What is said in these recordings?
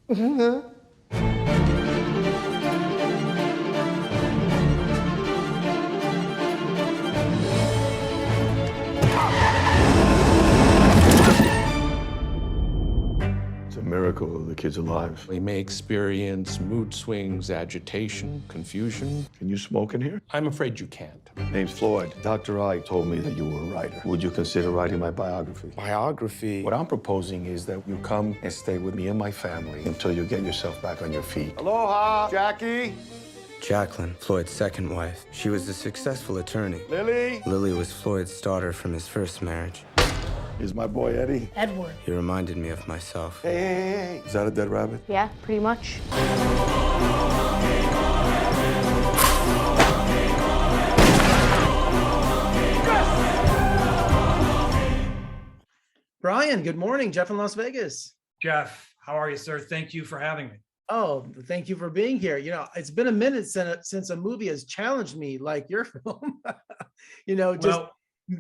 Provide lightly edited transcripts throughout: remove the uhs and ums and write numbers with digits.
It's a miracle the kid's alive. He may experience mood swings, agitation, confusion. Can you smoke in here? I'm afraid you can't. Name's Floyd. Dr. I told me that you were a writer. Would you consider writing my biography? Biography? What I'm proposing is that you come and stay with me and my family until you get yourself back on your feet. Aloha, Jackie. Jacqueline, Floyd's second wife. She was a successful attorney. Lily. Lily was Floyd's daughter from his first marriage. Here's my boy, Eddie. Edward. He reminded me of myself. Hey. Is that a dead rabbit? Yeah, pretty much. Brian, good morning. Jeff in Las Vegas. Jeff, how are you, sir? Thank you for having me. Oh, thank you for being here. You know, it's been a minute since a movie has challenged me like your film. Just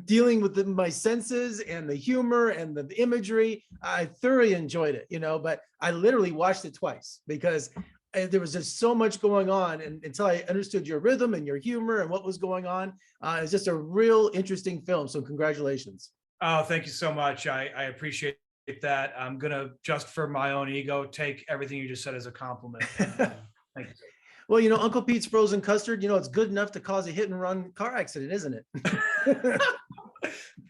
dealing with my senses and the humor and the imagery. I thoroughly enjoyed it, but I literally watched it twice because there was just so much going on. And until I understood your rhythm and your humor and what was going on, it's just a real interesting film. So congratulations. Oh, thank you so much. I appreciate that. I'm going to, just for my own ego, take everything you just said as a compliment. Thank you. Well, Uncle Pete's frozen custard, it's good enough to cause a hit and run car accident, isn't it?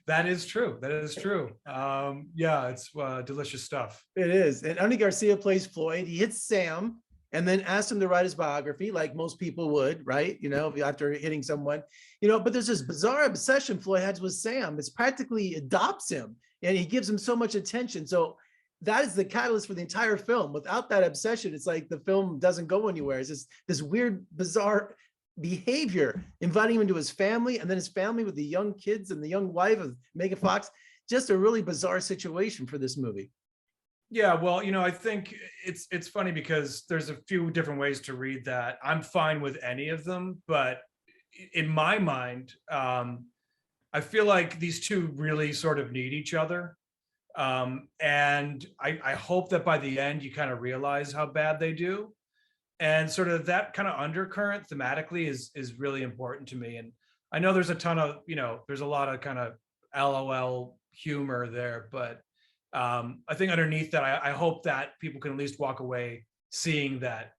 That is true. That is true. Yeah, it's delicious stuff. It is. And Andy Garcia plays Floyd. He hits Sam and then asks him to write his biography like most people would, right? After hitting someone, but there's this bizarre obsession Floyd has with Sam. It's practically adopts him and he gives him so much attention. So that is the catalyst for the entire film. Without that obsession, it's like the film doesn't go anywhere. It's just this weird, bizarre behavior, inviting him into his family and then his family with the young kids and the young wife of Megan Fox. Just a really bizarre situation for this movie. Yeah, well, I think it's funny because there's a few different ways to read that. I'm fine with any of them, but in my mind, I feel like these two really sort of need each other. And I hope that by the end you kind of realize how bad they do. And sort of that kind of undercurrent thematically is really important to me. And I know there's a ton of, there's a lot of kind of LOL humor there, but I think underneath that, I hope that people can at least walk away seeing that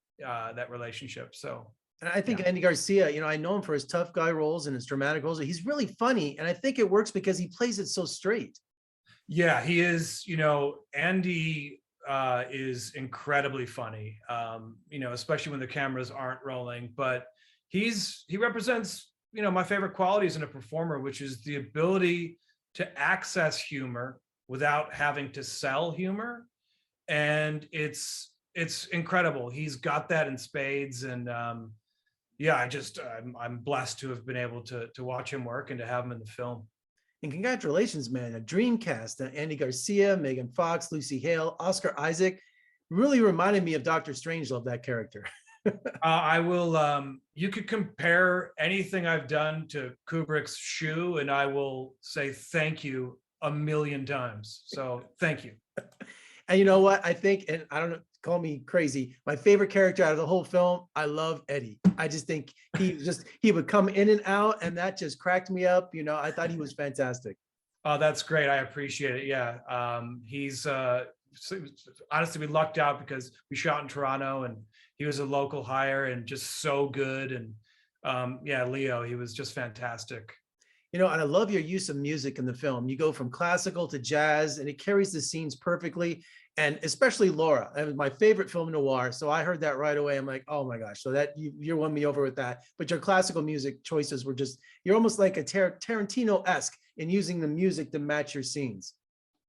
relationship. So, and I think Andy Garcia, I know him for his tough guy roles and his dramatic roles. He's really funny, and I think it works because he plays it so straight. Yeah, he is. Andy is incredibly funny. Especially when the cameras aren't rolling. But he represents my favorite qualities in a performer, which is the ability to access humor without having to sell humor. And it's incredible. He's got that in spades. And I'm blessed to have been able to watch him work and to have him in the film. And congratulations, man. A dream cast. Andy Garcia, Megan Fox, Lucy Hale, Oscar Isaac. Really reminded me of Dr. Strangelove, that character. I will, you could compare anything I've done to Kubrick's Shoe, and I will say thank you a million times. So thank you. And you know what? I think, and I don't know, call me crazy, my favorite character out of the whole film, I love Eddie. I just think he would come in and out, and that just cracked me up. I thought he was fantastic. Oh, that's great. I appreciate it. Yeah. He's honestly, we lucked out because we shot in Toronto and he was a local hire and just so good. And Leo, he was just fantastic. And I love your use of music in the film. You go from classical to jazz, and it carries the scenes perfectly. And especially Laura, it was my favorite film noir. So I heard that right away. I'm like, oh my gosh. So that you won me over with that. But your classical music choices were you're almost like a Tarantino-esque in using the music to match your scenes.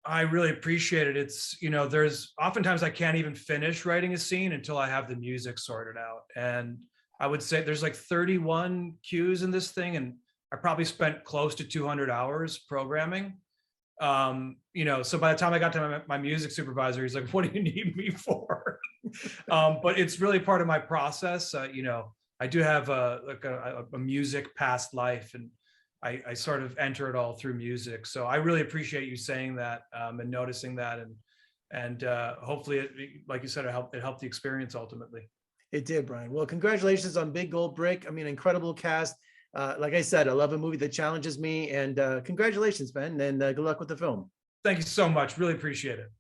I really appreciate it. It's, there's oftentimes I can't even finish writing a scene until I have the music sorted out. And I would say there's like 31 cues in this thing. And I probably spent close to 200 hours programming. So by the time I got to my music supervisor, he's like, what do you need me for? But it's really part of my process. I do have a music past life, and I sort of enter it all through music. So I really appreciate you saying that and noticing that. And And hopefully, like you said, it helped the experience ultimately. It did, Brian. Well, congratulations on Big Gold Brick. I mean, incredible cast. Like I said, I love a movie that challenges me, and congratulations, Ben, and good luck with the film. Thank you so much. Really appreciate it.